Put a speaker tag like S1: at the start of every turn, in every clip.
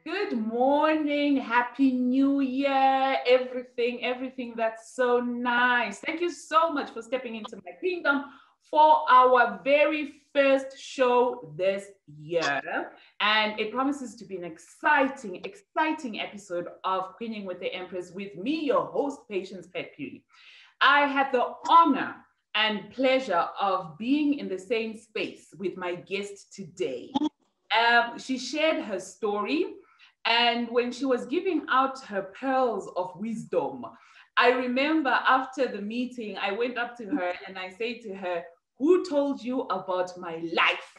S1: Good morning, Happy New Year, everything that's so nice. Thank you so much for stepping into my kingdom for our very first show this year. And it promises to be an exciting episode of Queening with the Empress with me, your host, Patience Petri. I had the honor and pleasure of being in the same space with my guest today. She shared her story. And when she was giving out her pearls of wisdom, I remember after the meeting, I went up to her and I said to her, who told you about my life?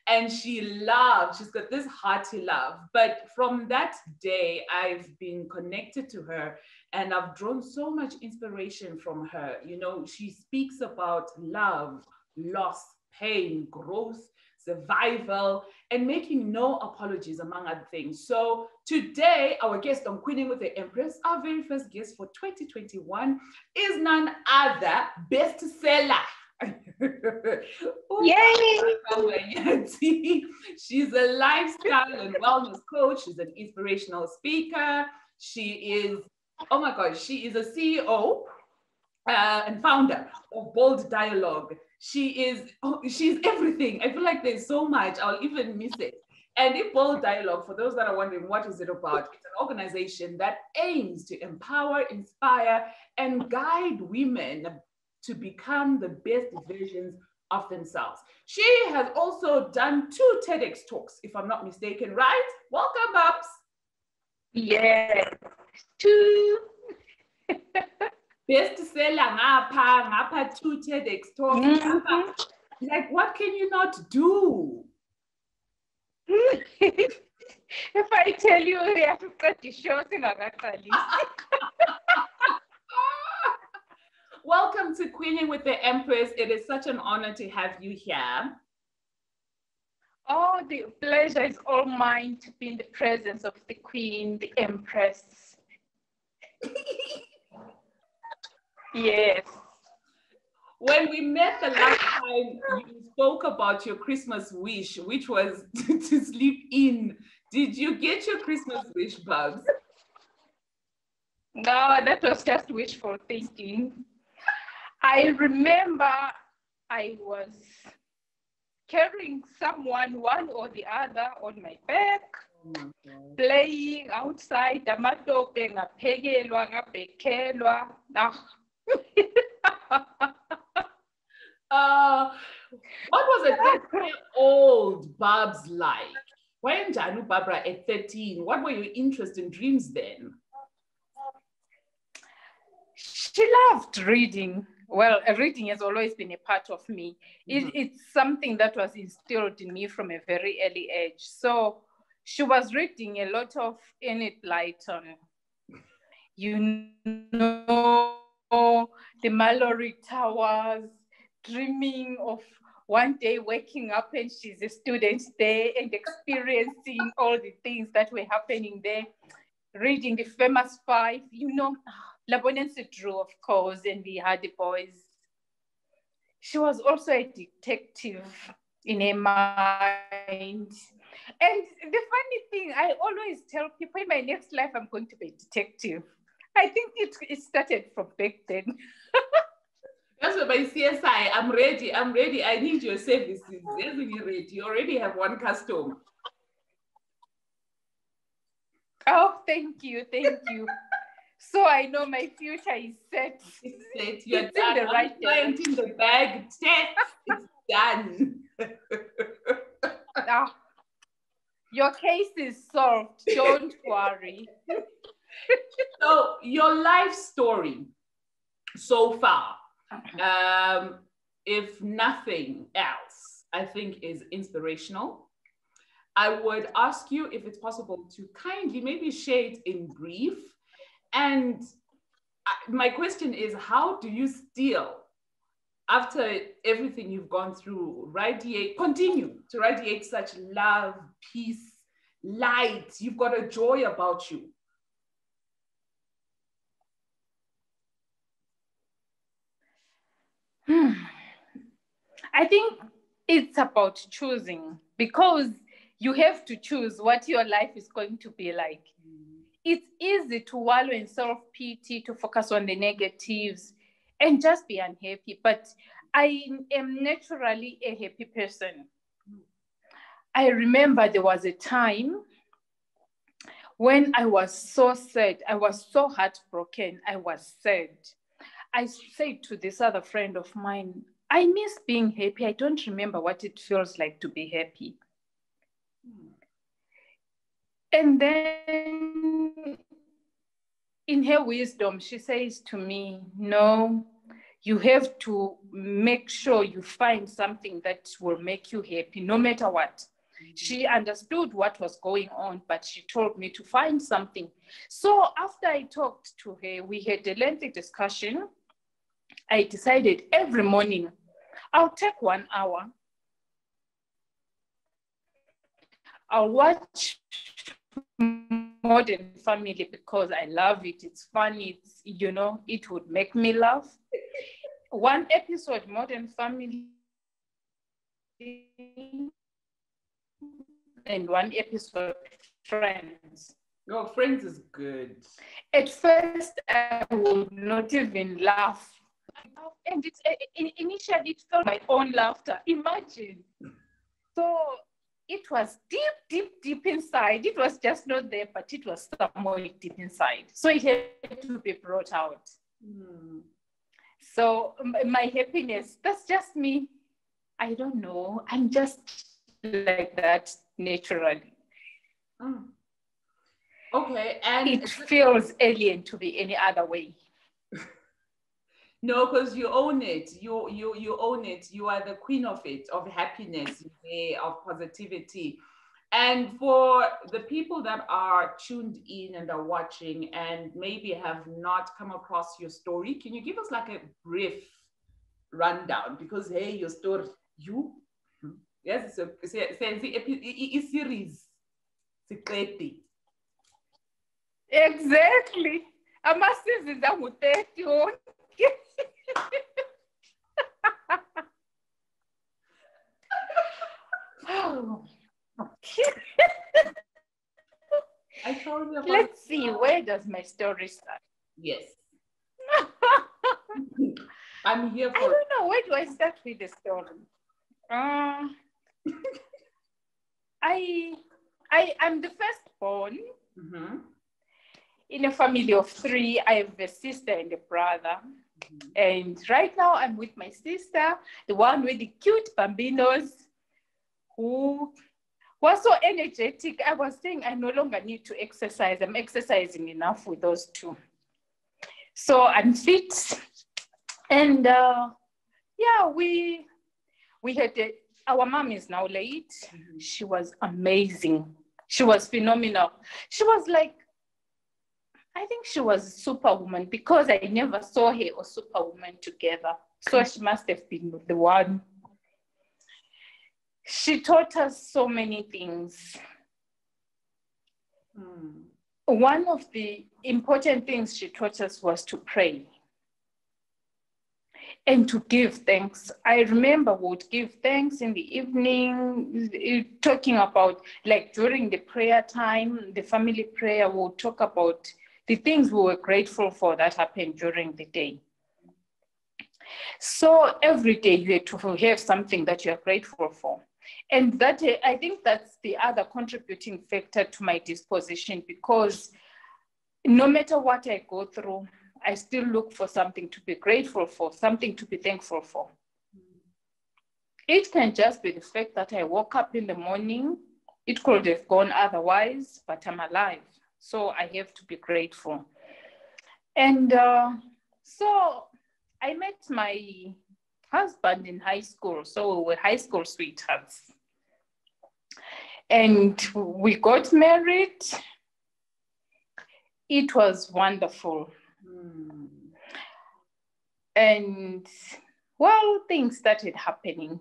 S1: And she laughed. She's got this hearty laugh. But from that day, I've been connected to her and I've drawn so much inspiration from her. You know, she speaks about love, loss, pain, growth, survival, and making no apologies, among other things. So today, our guest on Queening with the Empress, our very first guest for 2021, is none other bestseller.
S2: Yay!
S1: Kamba-Nyathi. She's a lifestyle and wellness coach. She's an inspirational speaker. She is, oh my gosh, she is a CEO and founder of Bold Dialogue. She's everything. I feel like there's so much, I'll even miss it. And in Bold Dialogue, for those that are wondering what is it about, it's an organization that aims to empower, inspire, and guide women to become the best versions of themselves. She has also done 2 TEDx talks, if I'm not mistaken, right? Welcome, Barbs.
S2: Yes, 2.
S1: Bestseller, ngapha 2 TEDx talks. Like, what can you not do?
S2: If I tell you, we have to cut the show.
S1: Welcome to Queening with the Empress. It is such an honor to have you here.
S2: Oh, the pleasure is all mine to be in the presence of the Queen, the Empress. Yes.
S1: When we met the last time, you spoke about your Christmas wish, which was to sleep in. Did you get your Christmas wish, Barbs?
S2: No, that was just wishful thinking. I remember I was carrying someone, one or the other, on my back, playing outside. What
S1: was a 13-year-old Barbs like? When Janu Barbara at 13, what were your interests and dreams then?
S2: She loved reading. Well, reading has always been a part of me. It's something that was instilled in me from a very early age. So she was reading a lot of Enid Blyton, you know, the Mallory Towers, dreaming of one day waking up and she's a student there and experiencing all the things that were happening there, reading the famous 5, you know, Labonense Drew, of course, and the Hardy Boys. She was also a detective in her mind. And the funny thing, I always tell people in my next life, I'm going to be a detective. I think it started from back then.
S1: That's what my CSI, I'm ready. I need your services. You already have one custom.
S2: Oh, thank you. So I know my future is set.
S1: It's set. You're done. In the right client in the bag. It's done.
S2: Your case is solved. Don't worry.
S1: So your life story so far, if nothing else, I think is inspirational. I would ask you if it's possible to kindly maybe share it in brief. And my question is, how do you still, after everything you've gone through, continue to radiate such love, peace, light? You've got a joy about you.
S2: I think it's about choosing, because you have to choose what your life is going to be like. It's easy to wallow in self-pity, to focus on the negatives and just be unhappy. But I am naturally a happy person. I remember there was a time when I was so sad. I was so heartbroken. I was sad. I said to this other friend of mine, I miss being happy. I don't remember what it feels like to be happy. And then in her wisdom, she says to me, no, you have to make sure you find something that will make you happy, no matter what. She understood what was going on, but she told me to find something. So after I talked to her, we had a lengthy discussion. I decided every morning I'll take 1 hour. I'll watch Modern Family because I love it. It's funny. It's, you know, it would make me laugh. One episode, Modern Family, and one episode, Friends.
S1: Oh, Friends is good.
S2: At first, I would not even laugh. And it's, initially, it felt my own laughter. Imagine. So it was deep inside. It was just not there, but it was somewhere deep inside. So it had to be brought out. So my happiness, that's just me. I don't know. I'm just like that naturally.
S1: Okay, and
S2: it feels alien to be any other way.
S1: No, because you own it. You own it. You are the queen of it, of happiness, of positivity. And for the people that are tuned in and are watching and maybe have not come across your story, can you give us like a brief rundown? Because hey, your story, yes, so series.
S2: Exactly. Amasizini angu-30 wonke. Okay.
S1: I told you about.
S2: Let's see, where does my story start?
S1: Yes. I'm here for.
S2: I don't know, where do I start with the story? I'm the firstborn. In a family of 3. I have a sister and a brother. And right now I'm with my sister, the one with the cute bambinos, who was so energetic. I was saying I no longer need to exercise. I'm exercising enough with those 2. So I'm fit. And yeah, we had our mom is now late. She was amazing. She was phenomenal. She was like, I think she was a superwoman because I never saw her or superwoman together. So she must have been the one. She taught us so many things. One of the important things she taught us was to pray and to give thanks. I remember we would give thanks in the evening, talking about, like during the prayer time, the family prayer, we would talk about the things we were grateful for that happened during the day. So every day you have to have something that you're grateful for. And that, I think that's the other contributing factor to my disposition, because no matter what I go through, I still look for something to be grateful for, something to be thankful for. It can just be the fact that I woke up in the morning. It could have gone otherwise, but I'm alive. So I have to be grateful. And so I met my husband in high school. So we were high school sweethearts. And we got married. It was wonderful. And well, things started happening.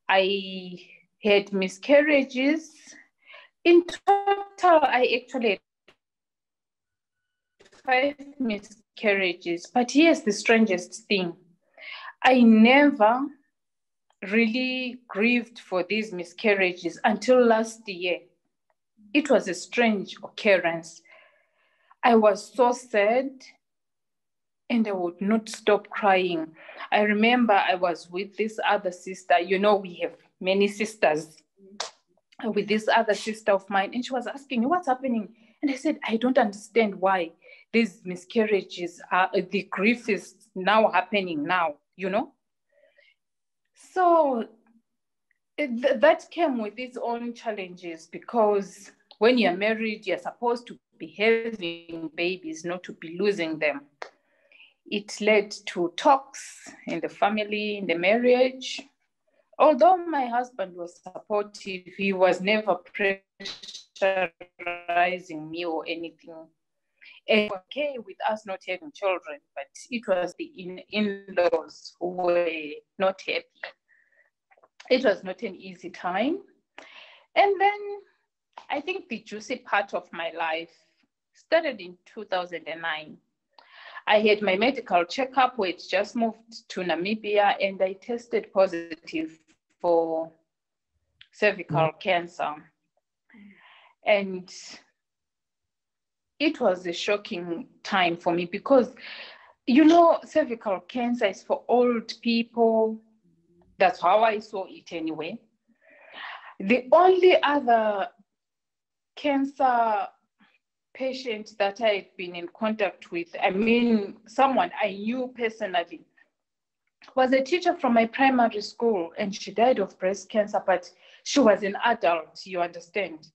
S2: I had miscarriages. In total, I actually had 5 miscarriages. But here's the strangest thing. I never really grieved for these miscarriages until last year. It was a strange occurrence. I was so sad and I would not stop crying. I remember I was with this other sister. You know, we have many sisters. With this other sister of mine, and she was asking me, what's happening? And I said, I don't understand why these miscarriages are, the grief is now happening now, you know? So that came with its own challenges, because when you're married, you're supposed to be having babies, not to be losing them. It led to talks in the family, in the marriage. Although my husband was supportive, he was never pressurizing me or anything. It was okay with us not having children, but it was the in-laws who were not happy. It was not an easy time. And then I think the juicy part of my life started in 2009. I had my medical checkup, which just moved to Namibia, and I tested positive for cervical cancer. And it was a shocking time for me because, you know, cervical cancer is for old people. That's how I saw it anyway. The only other cancer patient that I've been in contact with, I mean, someone I knew personally, was a teacher from my primary school, and she died of breast cancer, but she was an adult, you understand?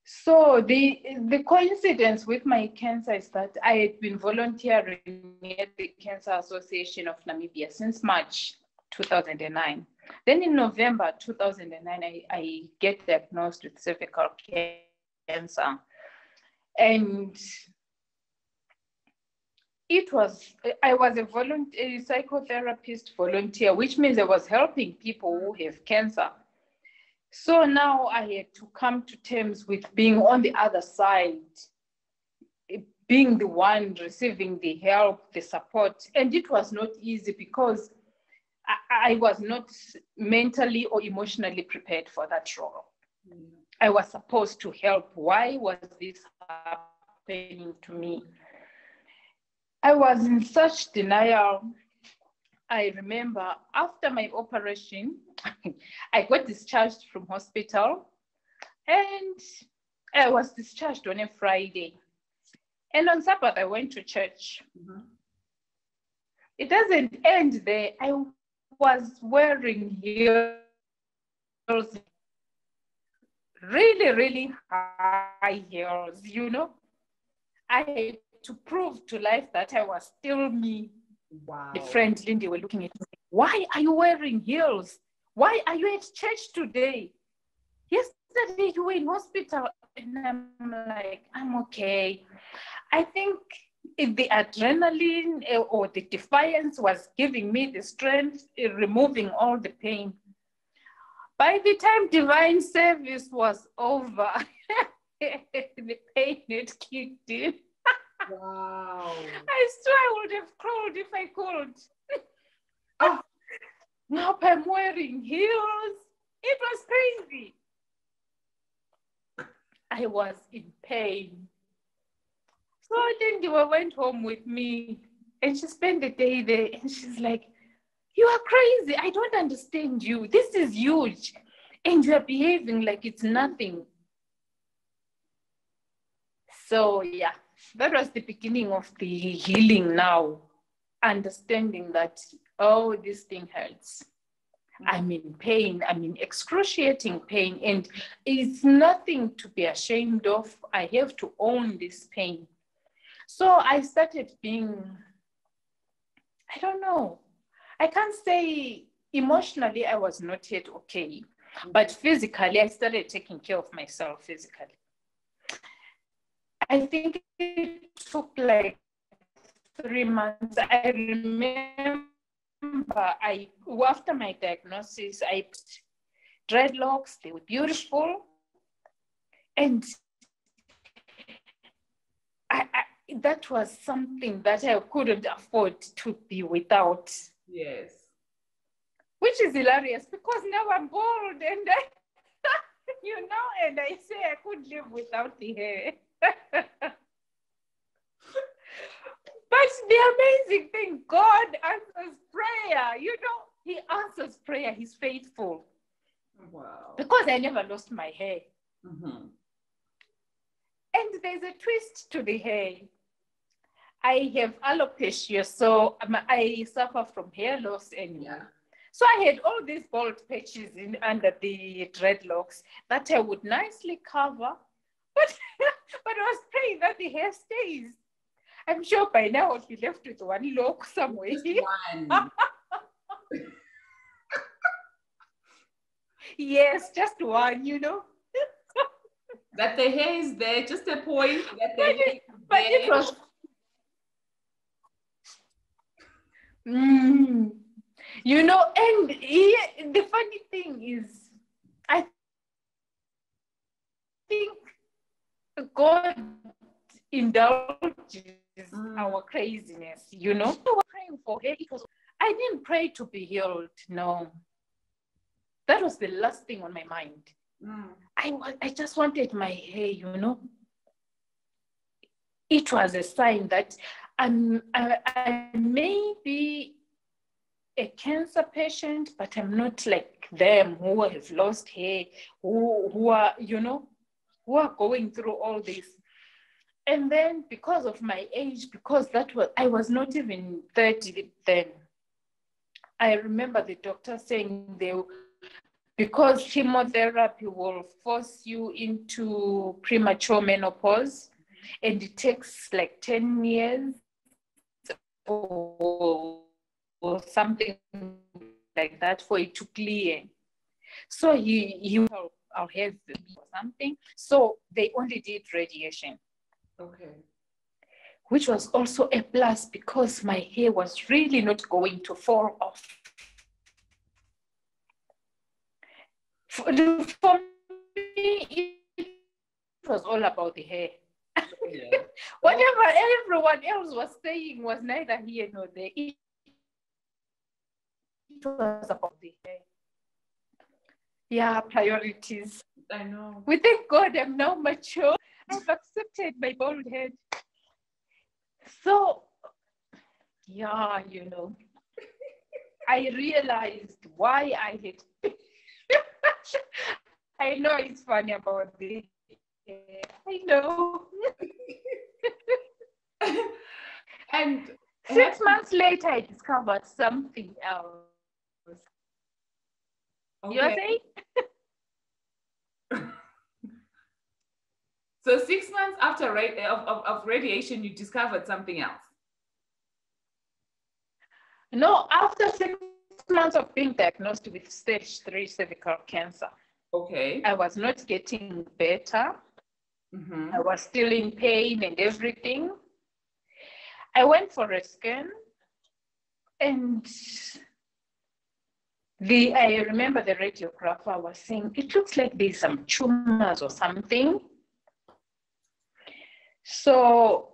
S2: So the coincidence with my cancer is that I had been volunteering at the Cancer Association of Namibia since March 2009. Then in November 2009, I get diagnosed with cervical cancer. And I was a psychotherapist volunteer, which means I was helping people who have cancer. So now I had to come to terms with being on the other side, being the one receiving the help, the support. And it was not easy because I was not mentally or emotionally prepared for that role. I was supposed to help. Why was this happening to me? I was in such denial. I remember after my operation, I got discharged from hospital, and I was discharged on a Friday. And on Sabbath, I went to church. It doesn't end there. I was wearing heels, really, really high heels, you know. I had to prove to life that I was still me. Wow. The friend Lindy were looking at me. Why are you wearing heels? Why are you at church today? Yesterday you were in hospital. And I'm like, I'm okay. I think if the adrenaline or the defiance was giving me the strength, removing all the pain. By the time divine service was over, the pain had kicked in. Wow. I swear I would have crawled if I could. Oh. Now I'm wearing heels. It was crazy. I was in pain. So Lindy went home with me, and she spent the day there, and she's like, you are crazy. I don't understand you. This is huge. And you are behaving like it's nothing. So yeah, that was the beginning of the healing now. Understanding that, oh, this thing hurts. I'm in pain. I'm in excruciating pain. And it's nothing to be ashamed of. I have to own this pain. So I started being, I don't know. I can't say emotionally I was not yet okay. But physically, I started taking care of myself physically. I think it took like 3 months. I remember after my diagnosis, I put dreadlocks. They were beautiful. And that was something that I couldn't afford to be without.
S1: Yes.
S2: Which is hilarious because now I'm bald and and I say I could live without the hair. But the amazing thing, God answers prayer. He answers prayer. He's faithful.
S1: Wow.
S2: Because I never lost my hair.
S1: Mm-hmm.
S2: And there's a twist to the hair. I have alopecia, so I suffer from hair loss anyway.
S1: Yeah.
S2: So I had all these bald patches under the dreadlocks that I would nicely cover, but I was praying that the hair stays. I'm sure by now I'll be left with one lock somewhere.
S1: Just one.
S2: Yes, just one,
S1: That the hair is there, just a point that the hair is
S2: But
S1: there.
S2: it was... and the funny thing is, I think God indulges our craziness, We were praying for hair. I didn't pray to be healed, no. That was the last thing on my mind. I just wanted my hair, It was a sign that I may be a cancer patient, but I'm not like them who have lost hair, who are, who are going through all this. And then because of my age, I was not even 30 then. I remember the doctor saying because chemotherapy will force you into premature menopause, and it takes like 10 years or something like that for it to clear. So our hair or something. So they only did radiation.
S1: Okay.
S2: Which was also a plus because my hair was really not going to fall off. For me, it was all about the hair. Yeah. Whatever everyone else was saying was neither here nor there. It was about the hair. Yeah, priorities.
S1: I know.
S2: We thank God I'm now mature. I've accepted my bald head. So, yeah, I realized why I had. I know it's funny about this. I know.
S1: And
S2: 6 months later, I discovered something else. Okay. You're saying?
S1: So 6 months after of radiation, you discovered something else?
S2: No, after 6 months of being diagnosed with stage 3 cervical cancer.
S1: Okay.
S2: I was not getting better. Mm-hmm. I was still in pain and everything. I went for a scan, and I remember the radiographer was saying, it looks like there's some tumors or something. So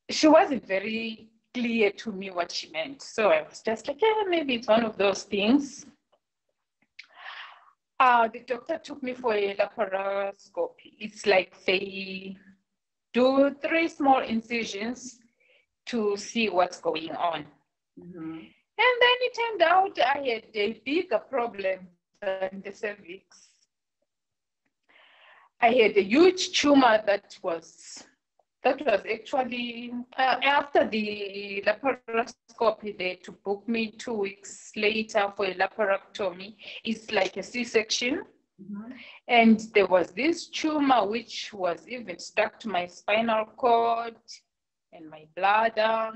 S2: she wasn't very clear to me what she meant. So I was just like, yeah, maybe it's one of those things. The doctor took me for a laparoscopy. It's like they do 3 small incisions to see what's going on. Mm-hmm. And then it turned out I had a bigger problem than the cervix. I had a huge tumor that was actually, after the laparoscopy, they had to book me 2 weeks later for a laparotomy. It's like a C-section. Mm-hmm. And there was this tumor which was even stuck to my spinal cord and my bladder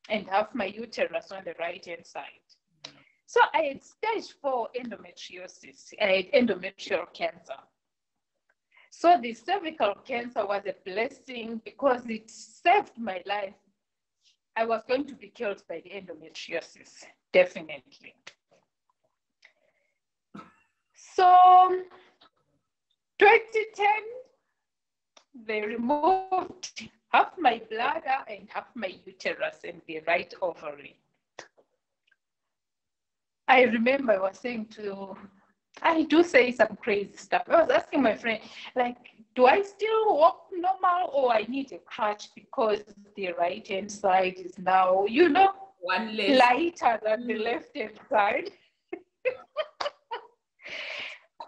S2: and half my uterus on the right-hand side. Mm-hmm. So I had stage 4 endometriosis. I had endometrial cancer. So the cervical cancer was a blessing because it saved my life. I was going to be killed by the endometriosis, definitely. So 2010, they removed half my bladder and half my uterus and the right ovary. I remember I was saying I do say some crazy stuff. I was asking my friend, like, do I still walk normal or I need a crutch because the right hand side is now,
S1: one less
S2: lighter than the left hand side?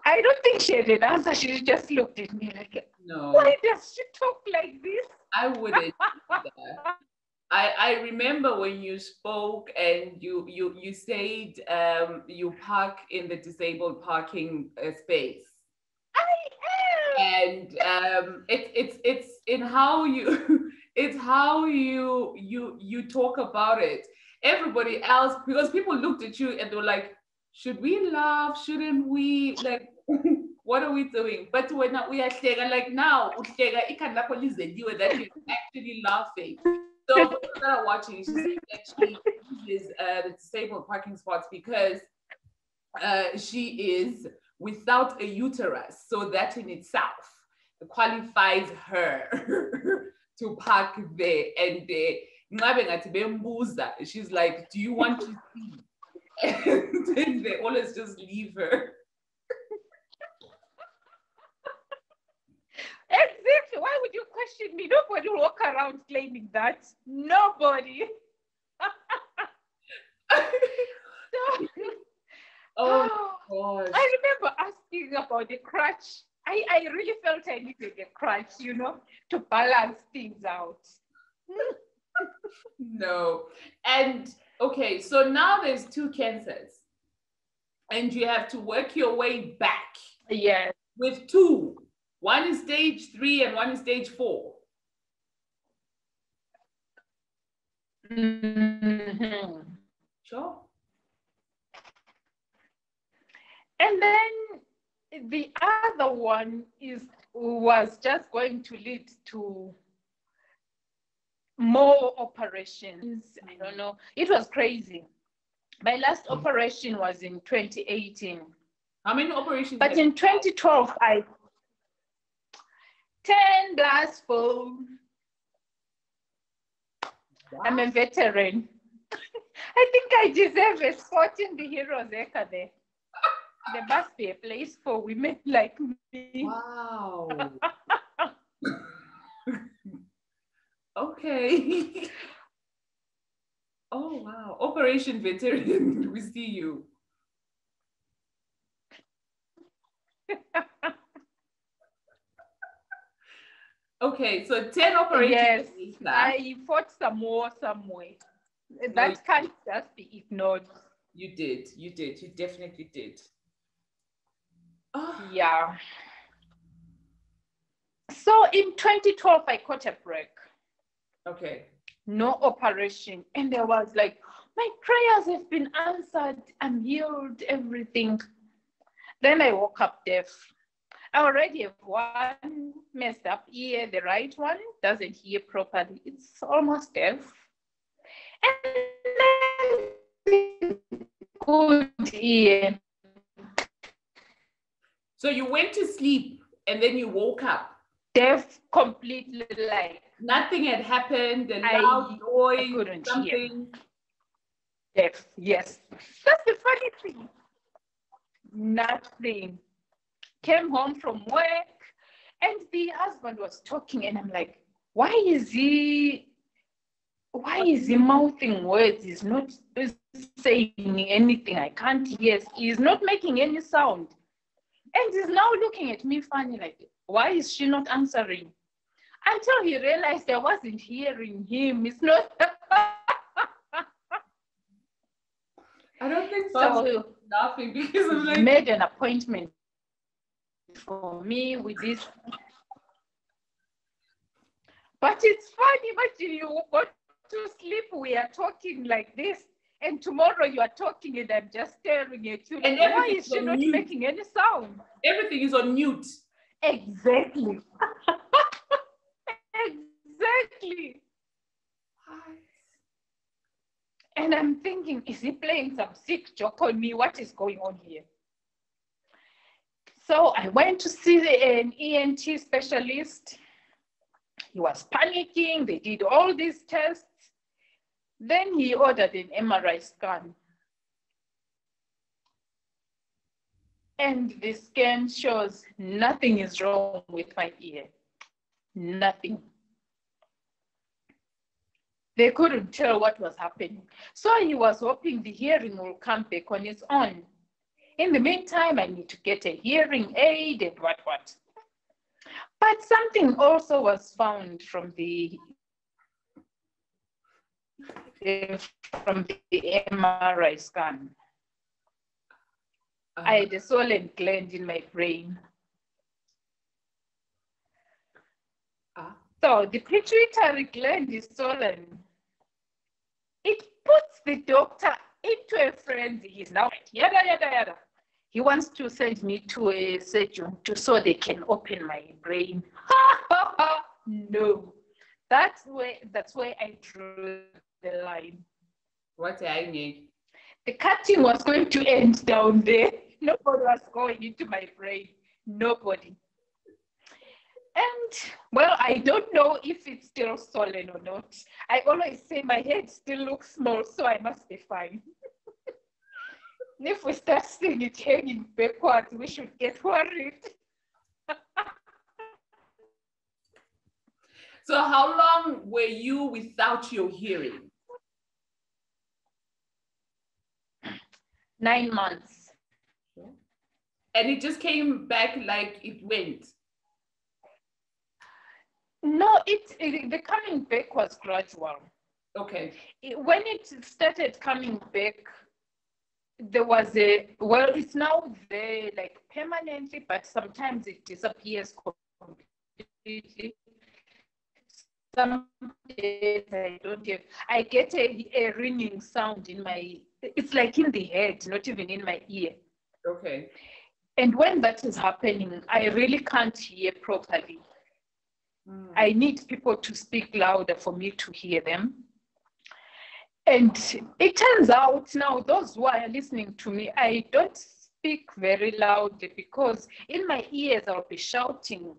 S2: I don't think she had an answer. She just looked at me like,
S1: no.
S2: Why does she talk like this?
S1: I wouldn't. I remember when you spoke and you said you park in the disabled parking space. And it's in how you it's how you talk about it. Everybody else, because people looked at you and they were like, should we laugh? Shouldn't we? Like, what are we doing? But when we are like now, that you're actually laughing. So for those that are watching, she said that she uses the disabled parking spots because she is without a uterus. So that in itself qualifies her to park there. And she's like, do you want to see? And then they always just leave her.
S2: Exactly. Why would you question me? Nobody will walk around claiming that. Nobody.
S1: Oh gosh.
S2: I remember asking about the crutch. I really felt I needed a crutch, to balance things out.
S1: No. And okay, so now there's 2 cancers. And you have to work your way back.
S2: Yes.
S1: With 2. One is stage 3 and one is stage 4.
S2: Mm-hmm.
S1: Sure.
S2: And then the other one was just going to lead to more operations. I don't know. It was crazy. My last operation was in 2018.
S1: How many operations?
S2: But in 2012, 10 glass full. Wow. I'm a veteran. I think I deserve a spot in the Heroes Acre there. There must be a place for women like me.
S1: Wow. Okay. Oh, wow. Operation Veteran, we see you. Okay, so 10 operations.
S2: Yes, I fought some more somewhere. That can't just be ignored.
S1: You did. You definitely did.
S2: Oh. Yeah. So in 2012, I caught a break.
S1: Okay.
S2: No operation. And there was like, my prayers have been answered. I'm healed, everything. Then I woke up deaf. I already have one messed up ear. The right one doesn't hear properly. It's almost deaf. And then good ear.
S1: So you went to sleep and then you woke up.
S2: Deaf completely, like
S1: nothing had happened, a loud noise, I couldn't something.
S2: Hear. Deaf, yes. That's the funny thing. Nothing. Came home from work and the husband was talking and I'm like, why is he mouthing words? He's not saying anything. I can't hear. He's not making any sound. And he's now looking at me funny, like, why is she not answering? Until he realized I wasn't hearing him. It's not.
S1: I don't think so. Laughing because I'm like,
S2: made an appointment for me with this. But it's funny, imagine you go to sleep, we are talking like this, and tomorrow you are talking and I'm just staring at you.
S1: And
S2: why is she not making any sound?
S1: Everything is on mute.
S2: Exactly. Exactly. And I'm thinking, is he playing some sick joke on me? What is going on here? So I went to see an ENT specialist. He was panicking. They did all these tests. Then he ordered an MRI scan. And the scan shows nothing is wrong with my ear. Nothing. They couldn't tell what was happening. So he was hoping the hearing will come back on its own. In the meantime, I need to get a hearing aid and what. But something also was found from the MRI scan. I had a swollen gland in my brain. So the pituitary gland is swollen. It puts the doctor into a frenzy. He's now like, yada, yada, yada. He wants to send me to a surgeon so they can open my brain. No. That's where I drew the line.
S1: What I need?
S2: The cutting was going to end down there. Nobody was going into my brain. Nobody. And, well, I don't know if it's still swollen or not. I always say my head still looks small, so I must be fine. If we start seeing it hanging backwards, we should get worried.
S1: So how long were you without your hearing?
S2: 9 months.
S1: And it just came back like it went?
S2: No, the coming back was gradual.
S1: Okay.
S2: When it started coming back, there was it's now there like permanently, but sometimes it disappears completely. Some days I get a ringing sound in my, it's like in the head, not even in my ear.
S1: Okay.
S2: And when that is happening, I really can't hear properly. I need people to speak louder for me to hear them. And it turns out now, those who are listening to me, I don't speak very loudly because in my ears, I'll be shouting.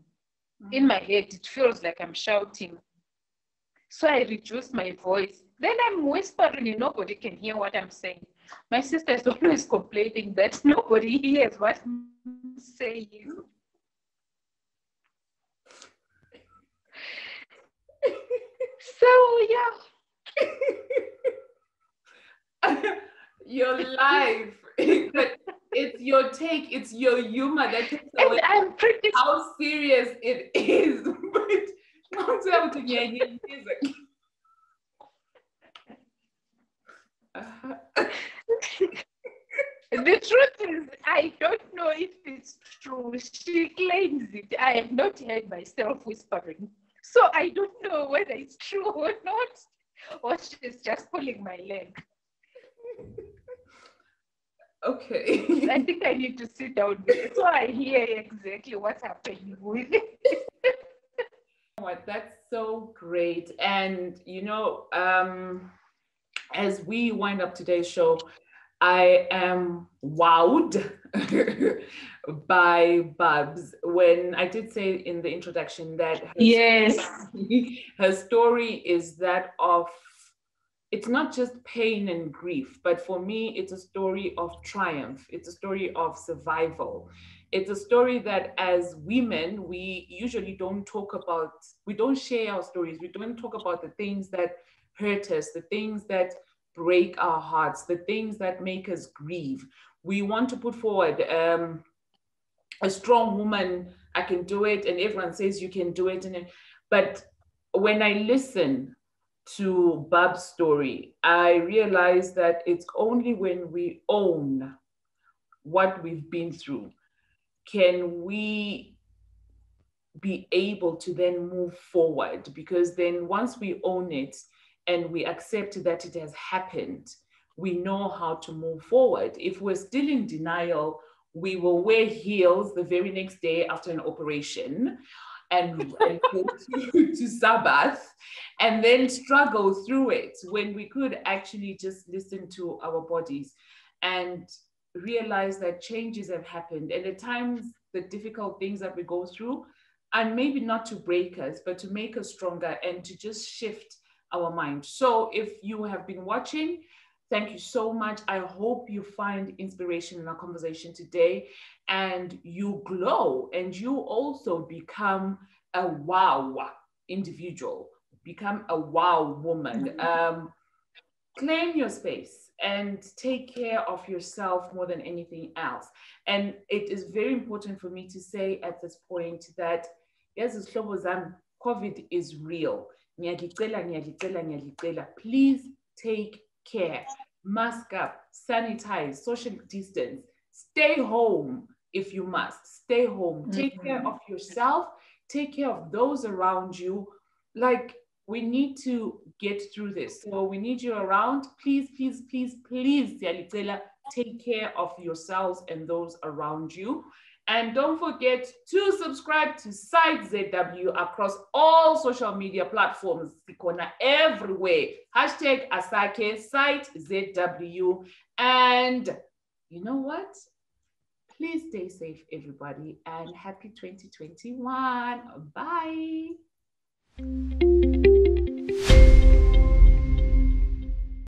S2: In my head, it feels like I'm shouting. So I reduce my voice. Then I'm whispering and nobody can hear what I'm saying. My sister is always complaining that nobody hears what I'm saying. So, yeah.
S1: Your life, but it's your take, it's your humor that takes away
S2: I'm pretty
S1: how serious it is. But not to have to hear music.
S2: The truth is, I don't know if it's true. She claims it. I have not heard myself whispering. So I don't know whether it's true or not, or she's just pulling my leg.
S1: Okay.
S2: I think I need to sit down with it so I hear exactly what's happening with it.
S1: What? That's so great. And, as we wind up today's show, I am wowed by Barbs. When I did say in the introduction that her story is that of, it's not just pain and grief, but for me, it's a story of triumph. It's a story of survival. It's a story that as women, we usually don't talk about, we don't share our stories. We don't talk about the things that hurt us, the things that break our hearts, the things that make us grieve. We want to put forward a strong woman, I can do it, and everyone says you can do it. But when I listen to Barb's story, I realize that it's only when we own what we've been through can we be able to then move forward. Because then once we own it and we accept that it has happened, we know how to move forward. If we're still in denial, we will wear heels the very next day after an operation and go to Sabbath and then struggle through it, when we could actually just listen to our bodies and realize that changes have happened. And at times, the difficult things that we go through, and maybe not to break us, but to make us stronger and to just shift our mind. So if you have been watching Thank you so much. I hope you find inspiration in our conversation today and you glow and you also become a wow individual, become a wow woman. Claim your space and take care of yourself more than anything else. And it is very important for me to say at this point that, yes, COVID is real. Please take care. Mask up, sanitize, social distance, stay home if you must. Stay home. Take care of yourself, take care of those around you. Like, we need to get through this. So we need you around. Please, please, please, please, take care of yourselves and those around you. And don't forget to subscribe to Site ZW across all social media platforms. Sikona everywhere. Hashtag Asake Site ZW. And you know what? Please stay safe, everybody, and happy 2021. Bye.